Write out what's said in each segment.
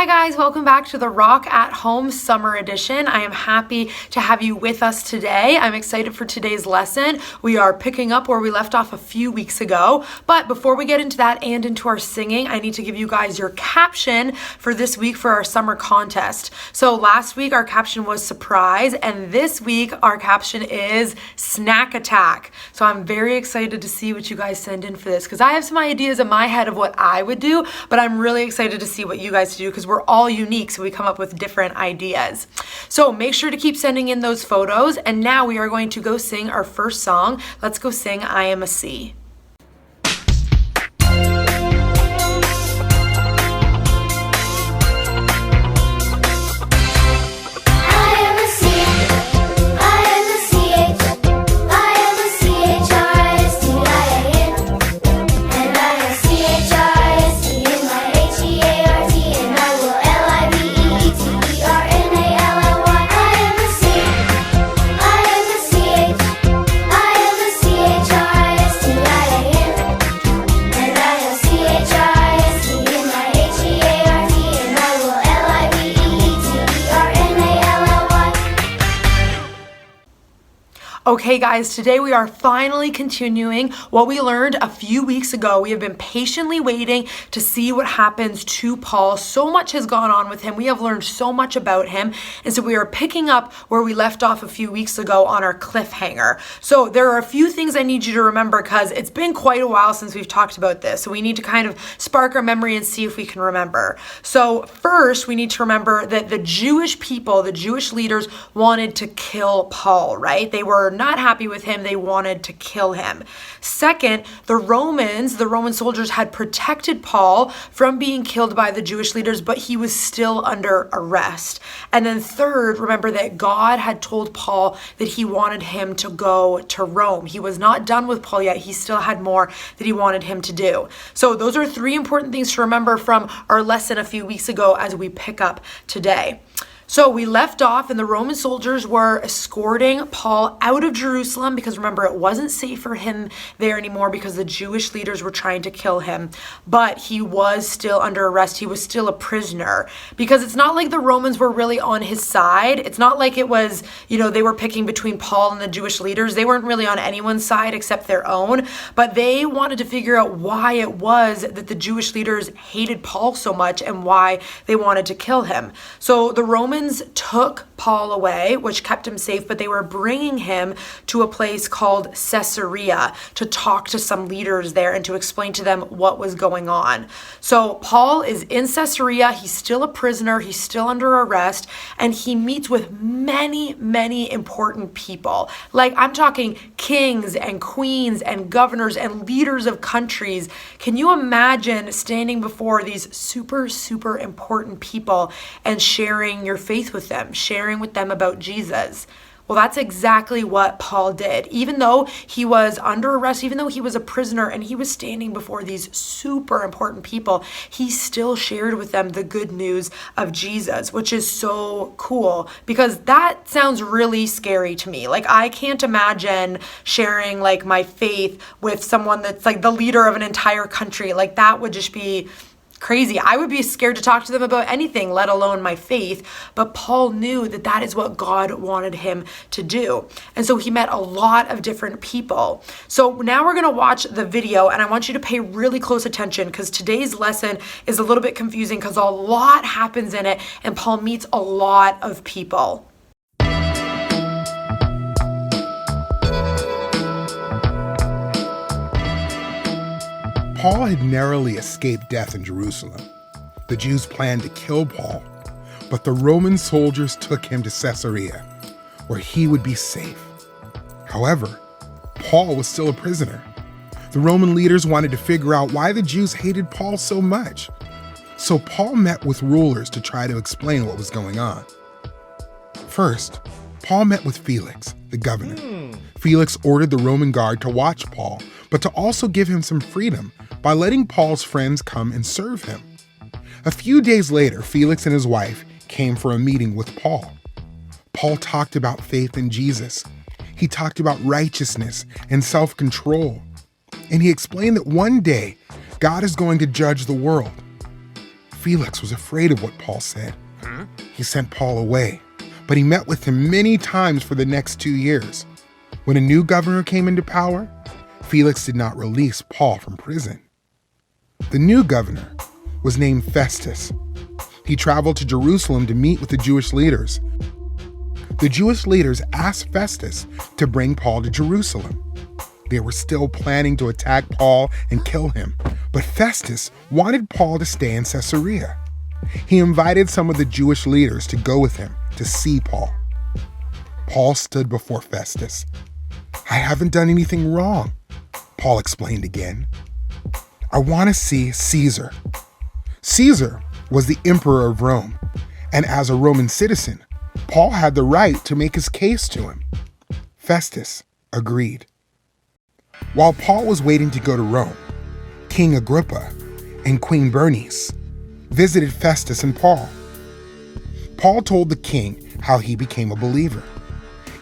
Hi guys, welcome back to the Rock at Home Summer Edition. I am happy to have you with us today. I'm excited for today's lesson. We are picking up where we left off a few weeks ago. But before we get into that and into our singing, I need to give you guys your caption for this week for our summer contest. So last week our caption was surprise, and this week our caption is snack attack. So I'm very excited to see what you guys send in for this because I have some ideas in my head of what I would do, but I'm really excited to see what you guys do because we're all unique, so we come up with different ideas. So make sure to keep sending in those photos, and now we are going to go sing our first song. Let's go sing I Am a Sea. Okay guys, today we are finally continuing what we learned a few weeks ago. We have been patiently waiting to see what happens to Paul. So much has gone on with him. We have learned so much about him. And so we are picking up where we left off a few weeks ago on our cliffhanger. So there are a few things I need you to remember because it's been quite a while since we've talked about this. So we need to kind of spark our memory and see if we can remember. So first, we need to remember that the Jewish people, the Jewish leaders wanted to kill Paul, right? They were not happy with him. They wanted to kill him. Second, the Roman soldiers had protected Paul from being killed by the Jewish leaders, but he was still under arrest. And then third, remember that God had told Paul that he wanted him to go to Rome. He was not done with Paul yet. He still had more that he wanted him to do. So those are three important things to remember from our lesson a few weeks ago as we pick up today. So we left off and the Roman soldiers were escorting Paul out of Jerusalem because remember, it wasn't safe for him there anymore because the Jewish leaders were trying to kill him, but he was still under arrest. He was still a prisoner because it's not like the Romans were really on his side. It's not like it was, they were picking between Paul and the Jewish leaders. They weren't really on anyone's side except their own, but they wanted to figure out why it was that the Jewish leaders hated Paul so much and why they wanted to kill him. So the Romans took Paul away, which kept him safe, but they were bringing him to a place called Caesarea to talk to some leaders there and to explain to them what was going on. So Paul is in Caesarea. He's still a prisoner. He's still under arrest, and he meets with many, many important people. Like I'm talking kings and queens and governors and leaders of countries. Can you imagine standing before these super, super important people and sharing your faith with them, sharing with them about Jesus? Well, that's exactly what Paul did. Even though he was under arrest, even though he was a prisoner and he was standing before these super important people, he still shared with them the good news of Jesus, which is so cool because that sounds really scary to me. Like I can't imagine sharing like my faith with someone that's like the leader of an entire country. Like that would just be crazy. I would be scared to talk to them about anything, let alone my faith. But Paul knew that that is what God wanted him to do. And so he met a lot of different people. So now we're going to watch the video and I want you to pay really close attention because today's lesson is a little bit confusing because a lot happens in it and Paul meets a lot of people. Paul had narrowly escaped death in Jerusalem. The Jews planned to kill Paul, but the Roman soldiers took him to Caesarea, where he would be safe. However, Paul was still a prisoner. The Roman leaders wanted to figure out why the Jews hated Paul so much. So Paul met with rulers to try to explain what was going on. First, Paul met with Felix, the governor. Felix ordered the Roman guard to watch Paul, but to also give him some freedom by letting Paul's friends come and serve him. A few days later, Felix and his wife came for a meeting with Paul. Paul talked about faith in Jesus. He talked about righteousness and self-control. And he explained that one day, God is going to judge the world. Felix was afraid of what Paul said. He sent Paul away, but he met with him many times for the next 2 years. When a new governor came into power, Felix did not release Paul from prison. The new governor was named Festus. He traveled to Jerusalem to meet with the Jewish leaders. The Jewish leaders asked Festus to bring Paul to Jerusalem. They were still planning to attack Paul and kill him, but Festus wanted Paul to stay in Caesarea. He invited some of the Jewish leaders to go with him to see Paul. Paul stood before Festus. "I haven't done anything wrong," Paul explained again. "I want to see Caesar." Caesar was the emperor of Rome, and as a Roman citizen, Paul had the right to make his case to him. Festus agreed. While Paul was waiting to go to Rome, King Agrippa and Queen Bernice visited Festus and Paul. Paul told the king how he became a believer.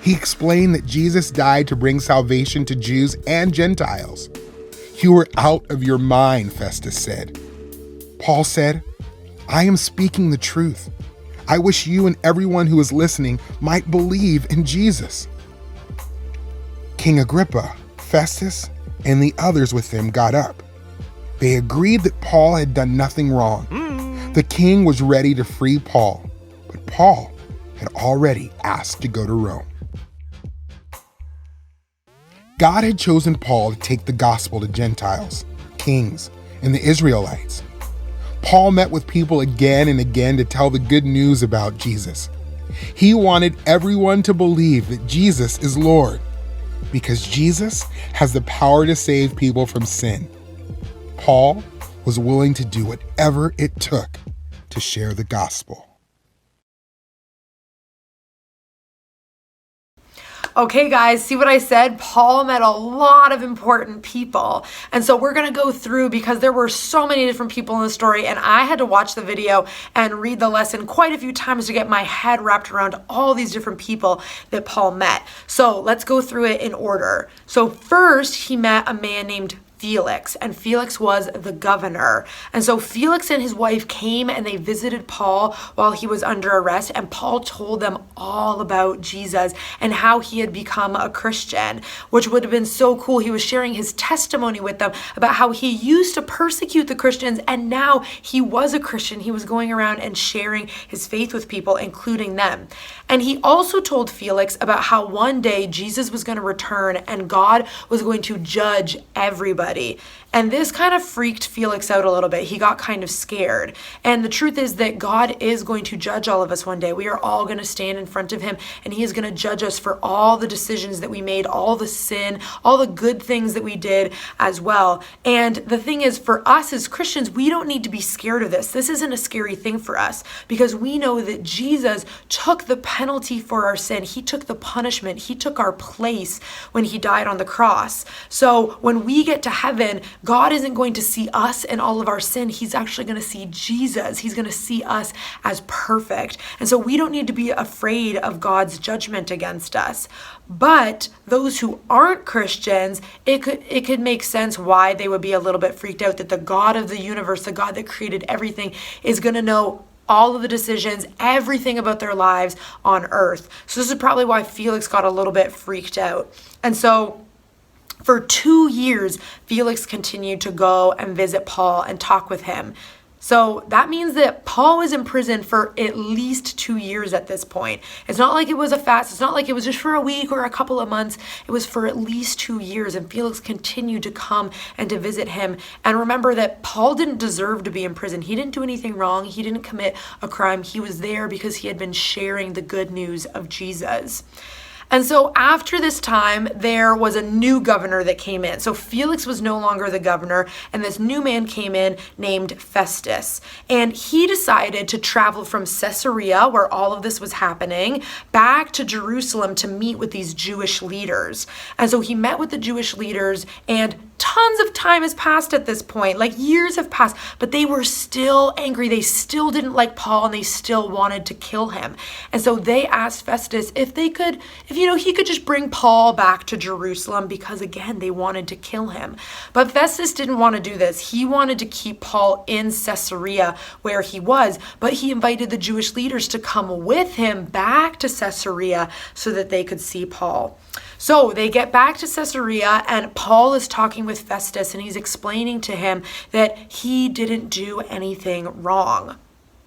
He explained that Jesus died to bring salvation to Jews and Gentiles. "You are out of your mind," Festus said. Paul said, "I am speaking the truth. I wish you and everyone who is listening might believe in Jesus." King Agrippa, Festus, and the others with him got up. They agreed that Paul had done nothing wrong. The king was ready to free Paul, but Paul had already asked to go to Rome. God had chosen Paul to take the gospel to Gentiles, kings, and the Israelites. Paul met with people again and again to tell the good news about Jesus. He wanted everyone to believe that Jesus is Lord, because Jesus has the power to save people from sin. Paul was willing to do whatever it took to share the gospel. Okay, guys, see what I said? Paul met a lot of important people. And so we're going to go through, because there were so many different people in the story, and I had to watch the video and read the lesson quite a few times to get my head wrapped around all these different people that Paul met. So let's go through it in order. So first, he met a man named Felix, and Felix was the governor. And so Felix and his wife came and they visited Paul while he was under arrest, and Paul told them all about Jesus and how he had become a Christian, which would have been so cool. He was sharing his testimony with them about how he used to persecute the Christians, and now he was a Christian. He was going around and sharing his faith with people, including them. And he also told Felix about how one day Jesus was going to return and God was going to judge everybody. And this kind of freaked Felix out a little bit. He got kind of scared. And the truth is that God is going to judge all of us one day. We are all going to stand in front of him, and he is going to judge us for all the decisions that we made, all the sin, all the good things that we did as well. And the thing is, for us as Christians, we don't need to be scared of this. This isn't a scary thing for us, because we know that Jesus took the penalty for our sin. He took the punishment. He took our place when he died on the cross. So when we get to heaven, God isn't going to see us and all of our sin. He's actually going to see Jesus. He's going to see us as perfect. And so we don't need to be afraid of God's judgment against us. But those who aren't Christians, it could make sense why they would be a little bit freaked out that the God of the universe, the God that created everything, is going to know all of the decisions, everything about their lives on earth. So this is probably why Felix got a little bit freaked out. And so for 2 years, Felix continued to go and visit Paul and talk with him. So that means that Paul was in prison for at least 2 years at this point. It's not like it was a fast. It's not like it was just for a week or a couple of months. It was for at least 2 years. And Felix continued to come and to visit him. And remember that Paul didn't deserve to be in prison. He didn't do anything wrong. He didn't commit a crime. He was there because he had been sharing the good news of Jesus. And so after this time, there was a new governor that came in. So Felix was no longer the governor, and this new man came in named Festus. And he decided to travel from Caesarea, where all of this was happening, back to Jerusalem to meet with these Jewish leaders. And so he met with the Jewish leaders, and tons of time has passed at this point, like years have passed, but they were still angry. They still didn't like Paul, and they still wanted to kill him. And so they asked Festus if he could just bring Paul back to Jerusalem, because again, they wanted to kill him. But Festus didn't want to do this. He wanted to keep Paul in Caesarea where he was, but he invited the Jewish leaders to come with him back to Caesarea so that they could see Paul. So they get back to Caesarea, and Paul is talking with Festus, and he's explaining to him that he didn't do anything wrong,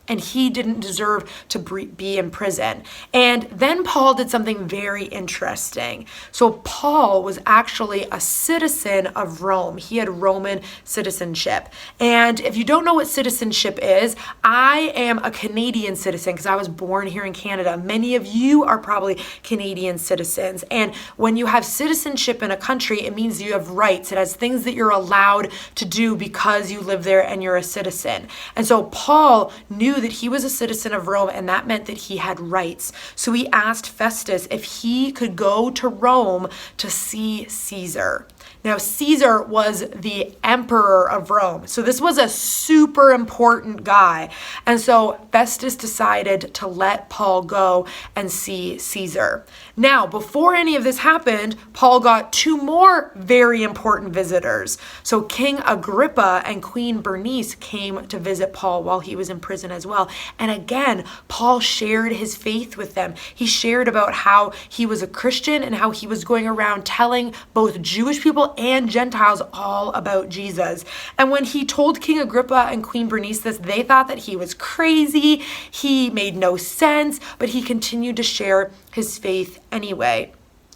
and he didn't deserve to be in prison. And then Paul did something very interesting. So Paul was actually a citizen of Rome. He had Roman citizenship. And if you don't know what citizenship is, I am a Canadian citizen because I was born here in Canada. Many of you are probably Canadian citizens. And when you have citizenship in a country, it means you have rights. It has things that you're allowed to do because you live there and you're a citizen. And so Paul knew that he was a citizen of Rome, and that meant that he had rights. So he asked Festus if he could go to Rome to see Caesar. Now, Caesar was the emperor of Rome. So this was a super important guy. And so Festus decided to let Paul go and see Caesar. Now, before any of this happened, Paul got two more very important visitors. So King Agrippa and Queen Bernice came to visit Paul while he was in prison as well. And again, Paul shared his faith with them. He shared about how he was a Christian and how he was going around telling both Jewish people and Gentiles all about Jesus. And when he told King Agrippa and Queen Bernice this, they thought that he was crazy. He made no sense, but he continued to share his faith anyway.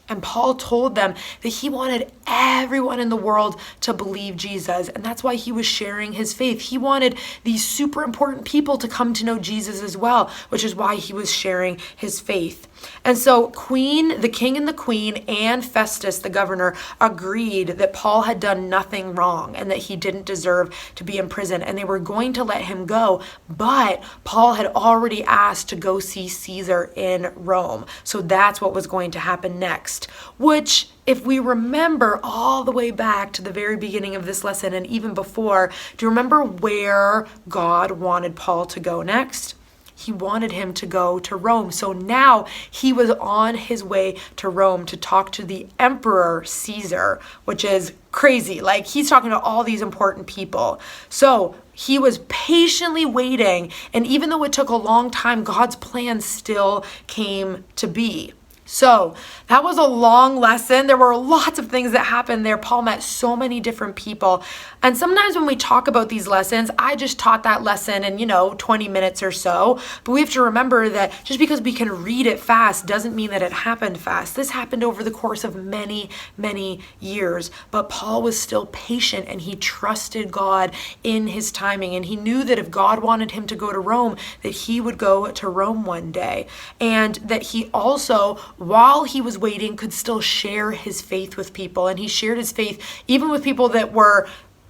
And Paul told them that he wanted everyone in the world to believe Jesus. And that's why he was sharing his faith. He wanted these super important people to come to know Jesus as well, which is why he was sharing his faith. And so the king and the queen and Festus, the governor, agreed that Paul had done nothing wrong and that he didn't deserve to be in prison. And they were going to let him go. But Paul had already asked to go see Caesar in Rome. So that's what was going to happen next, which, if we remember all the way back to the very beginning of this lesson and even before, do you remember where God wanted Paul to go next? He wanted him to go to Rome. So now he was on his way to Rome to talk to the Emperor Caesar, which is crazy. Like, he's talking to all these important people. So he was patiently waiting. And even though it took a long time, God's plan still came to be. So that was a long lesson. There were lots of things that happened there. Paul met so many different people. And sometimes when we talk about these lessons, I just taught that lesson in, 20 minutes or so. But we have to remember that just because we can read it fast doesn't mean that it happened fast. This happened over the course of many, many years. But Paul was still patient, and he trusted God in his timing. And he knew that if God wanted him to go to Rome, that he would go to Rome one day. And that he also, while he was waiting, could still share his faith with people. And he shared his faith even with people that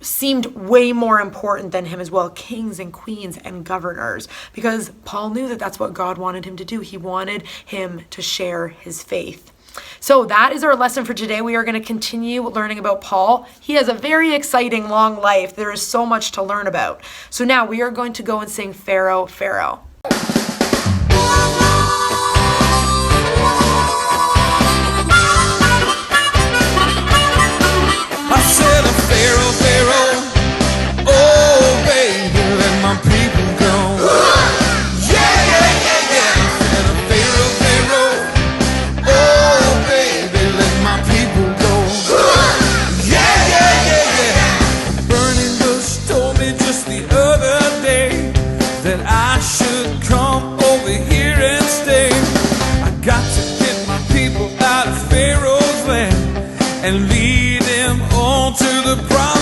seemed way more important than him as well, kings and queens and governors, because Paul knew that that's what God wanted him to do. He wanted him to share his faith. So that is our lesson for today. We are going to continue learning about Paul. He has a very exciting long life. There is so much to learn about. So now we are going to go and sing Pharaoh, Pharaoh. Pharaoh, Pharaoh, oh baby, let my people go. Yeah, yeah, yeah, yeah. Pharaoh, Pharaoh, oh baby, let my people go. Yeah, yeah, yeah, yeah. Burning bush told me just the other day that I should come over here and stay. I got to get my people out of Pharaoh's land and lead them on to the promised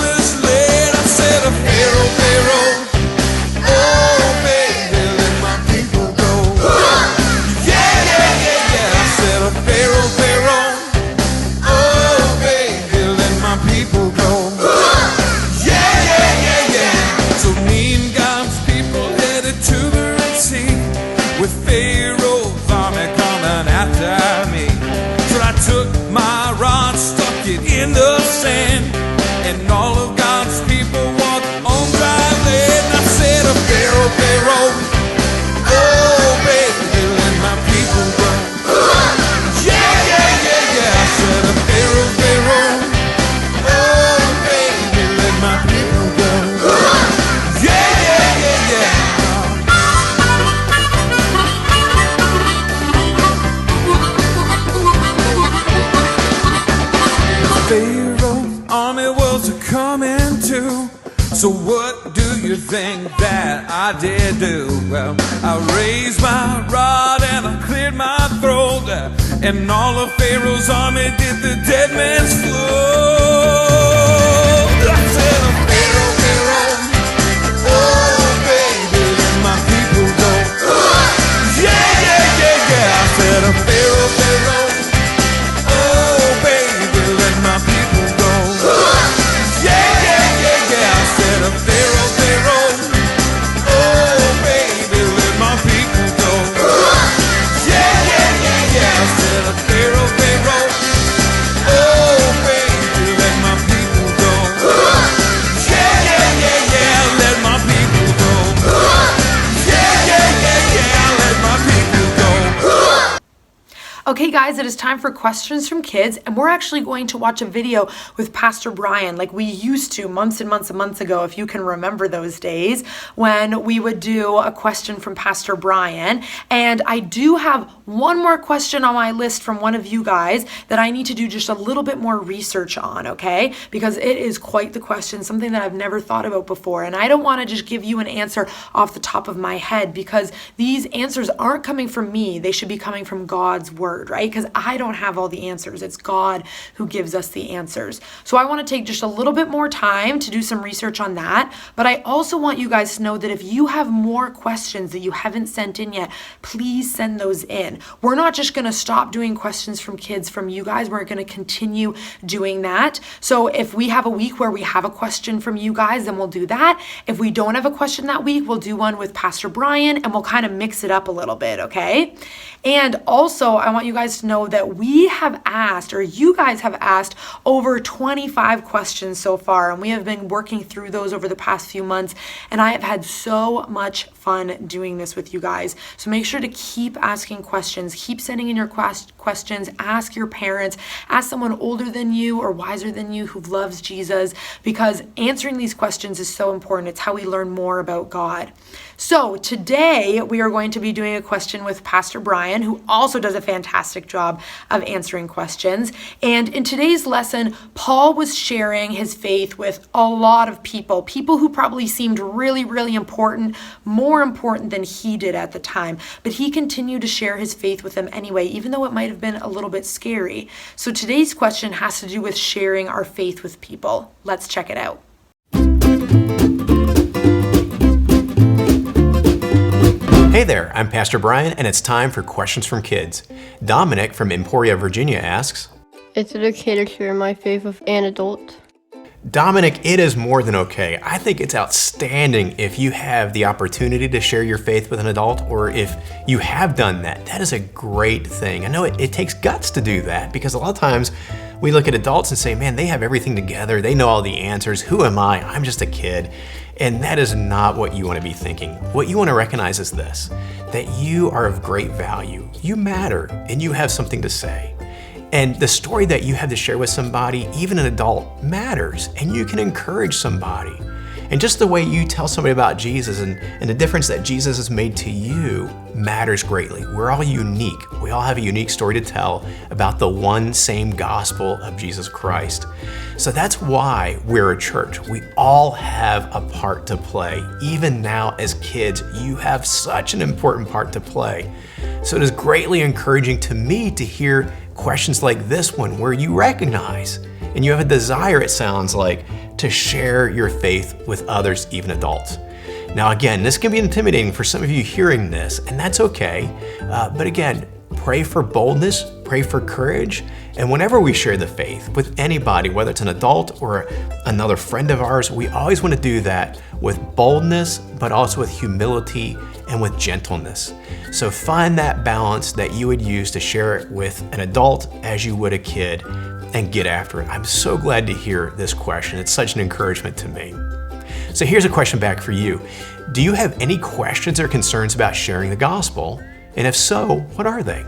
army was a coming to. So what do you think that I did do? Well, I raised my rod and I cleared my throat, and all of Pharaoh's army did the dead man's flow. I said, Pharaoh, Pharaoh, oh baby, let my people go. Yeah, yeah, yeah, yeah. I said, Pharaoh, Pharaoh, oh baby, let my people go. Yeah, yeah, yeah, yeah. I said, Pharaoh, Pharaoh, oh baby, let my people go. Yeah, yeah, yeah, yeah. I said, Pharaoh, Pharaoh, oh baby, let my people go. Yeah, yeah, yeah, yeah. Let my people go. Yeah, yeah, yeah, yeah. Let my people go. Okay guys, it is time for questions from kids, and we're actually going to watch a video with Pastor Brian like we used to months and months and months ago, if you can remember those days when we would do a question from Pastor Brian. And I do have one more question on my list from one of you guys that I need to do just a little bit more research on, okay? Because it is quite the question, something that I've never thought about before, and I don't want to just give you an answer off the top of my head, because these answers aren't coming from me. They should be coming from God's word, right? Because I don't have all the answers. It's God who gives us the answers. So I want to take just a little bit more time to do some research on that. But I also want you guys to know that if you have more questions that you haven't sent in yet, please send those in. We're not just going to stop doing questions from kids from you guys. We're going to continue doing that. So if we have a week where we have a question from you guys, then we'll do that. If we don't have a question that week, we'll do one with Pastor Brian, and we'll kind of mix it up a little bit, okay? And also, I want you guys to know that we have asked, or you guys have asked, over 25 questions so far, and we have been working through those over the past few months, and I have had so much fun doing this with you guys. So make sure to keep asking questions, keep sending in your questions, ask your parents, ask someone older than you or wiser than you who loves Jesus, because answering these questions is so important. It's how we learn more about God. So today we are going to be doing a question with Pastor Brian, who also does a fantastic job of answering questions. And in today's lesson, Paul was sharing his faith with a lot of people who probably seemed really, really important, more important than he did at the time. But he continued to share his faith with them anyway, even though it might have been a little bit scary. So today's question has to do with sharing our faith with people. Let's check it out. Hey there, I'm Pastor Brian, and it's time for Questions from Kids. Dominic from Emporia, Virginia asks, Is it okay to share my faith with an adult? Dominic, it is more than okay. I think it's outstanding if you have the opportunity to share your faith with an adult, or if you have done that. That is a great thing. I know it takes guts to do that, because a lot of times we look at adults and say, man, they have everything together. They know all the answers. Who am I? I'm just a kid. And that is not what you want to be thinking. What you want to recognize is this, that you are of great value. You matter, and you have something to say. And the story that you have to share with somebody, even an adult, matters, and you can encourage somebody. And just the way you tell somebody about Jesus and the difference that Jesus has made to you matters greatly. We're all unique. We all have a unique story to tell about the one same gospel of Jesus Christ. So that's why we're a church. We all have a part to play. Even now as kids, you have such an important part to play. So it is greatly encouraging to me to hear questions like this one, where you recognize and you have a desire, it sounds like, to share your faith with others, even adults. Now again, this can be intimidating for some of you hearing this, and that's okay. But again, pray for boldness, pray for courage, and whenever we share the faith with anybody, whether it's an adult or another friend of ours, we always want to do that with boldness, but also with humility and with gentleness. So find that balance that you would use to share it with an adult as you would a kid, and get after it. I'm so glad to hear this question. It's such an encouragement to me. So here's a question back for you. Do you have any questions or concerns about sharing the gospel? And if so, what are they?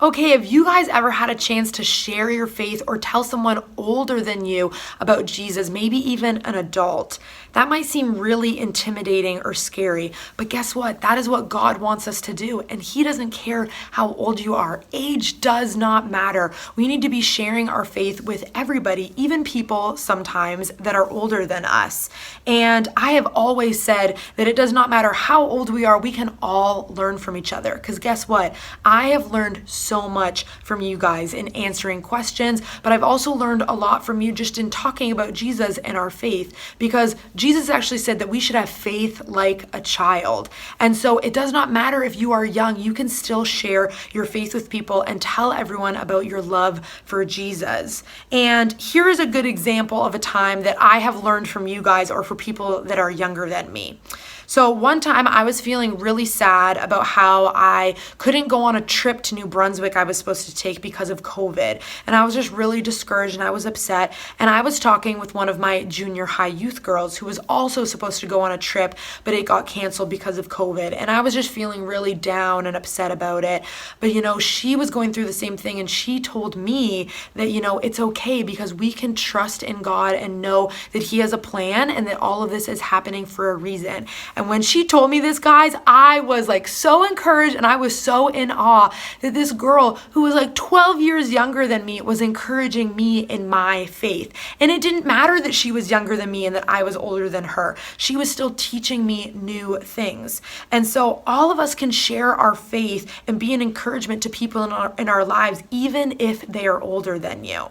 Okay, have you guys ever had a chance to share your faith or tell someone older than you about Jesus, maybe even an adult? That might seem really intimidating or scary, but guess what? That is what God wants us to do, and He doesn't care how old you are. Age does not matter. We need to be sharing our faith with everybody, even people sometimes that are older than us. And I have always said that it does not matter how old we are, we can all learn from each other. Because guess what? I have learned so much from you guys in answering questions, but I've also learned a lot from you just in talking about Jesus and our faith, because Jesus actually said that we should have faith like a child. And so it does not matter if you are young, you can still share your faith with people and tell everyone about your love for Jesus. And here is a good example of a time that I have learned from you guys or for people that are younger than me. So one time I was feeling really sad about how I couldn't go on a trip to New Brunswick I was supposed to take because of COVID. And I was just really discouraged and I was upset. And I was talking with one of my junior high youth girls who was also supposed to go on a trip, but it got canceled because of COVID. And I was just feeling really down and upset about it. But she was going through the same thing, and she told me that, it's okay because we can trust in God and know that He has a plan and that all of this is happening for a reason. And when she told me this, guys, I was like so encouraged, and I was so in awe that this girl who was like 12 years younger than me was encouraging me in my faith. And it didn't matter that she was younger than me and that I was older than her. She was still teaching me new things. And so all of us can share our faith and be an encouragement to people in our lives, even if they are older than you.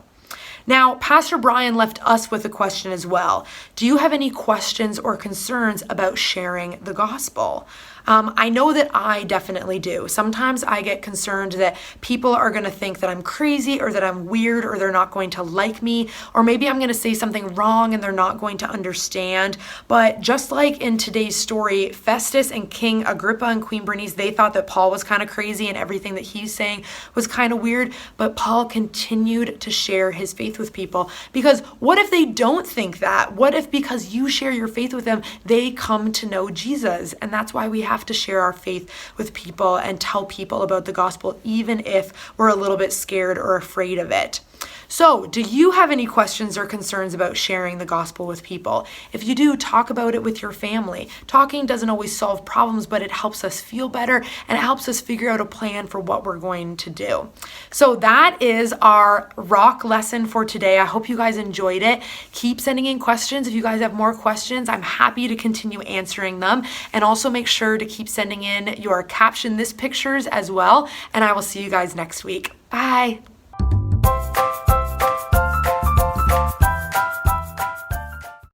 Now, Pastor Brian left us with a question as well. Do you have any questions or concerns about sharing the gospel? I know that I definitely do. Sometimes I get concerned that people are going to think that I'm crazy or that I'm weird or they're not going to like me, or maybe I'm going to say something wrong and they're not going to understand. But just like in today's story, Festus and King Agrippa and Queen Bernice, they thought that Paul was kind of crazy and everything that he's saying was kind of weird, but Paul continued to share his faith with people. Because what if they don't think that? What if because you share your faith with them, they come to know Jesus? And that's why we have to share our faith with people and tell people about the gospel, even if we're a little bit scared or afraid of it. So, do you have any questions or concerns about sharing the gospel with people? If you do, talk about it with your family. Talking doesn't always solve problems, but it helps us feel better and it helps us figure out a plan for what we're going to do. So that is our rock lesson for today. I hope you guys enjoyed it. Keep sending in questions. If you guys have more questions, I'm happy to continue answering them. And also make sure to keep sending in your caption this pictures as well. And I will see you guys next week. Bye.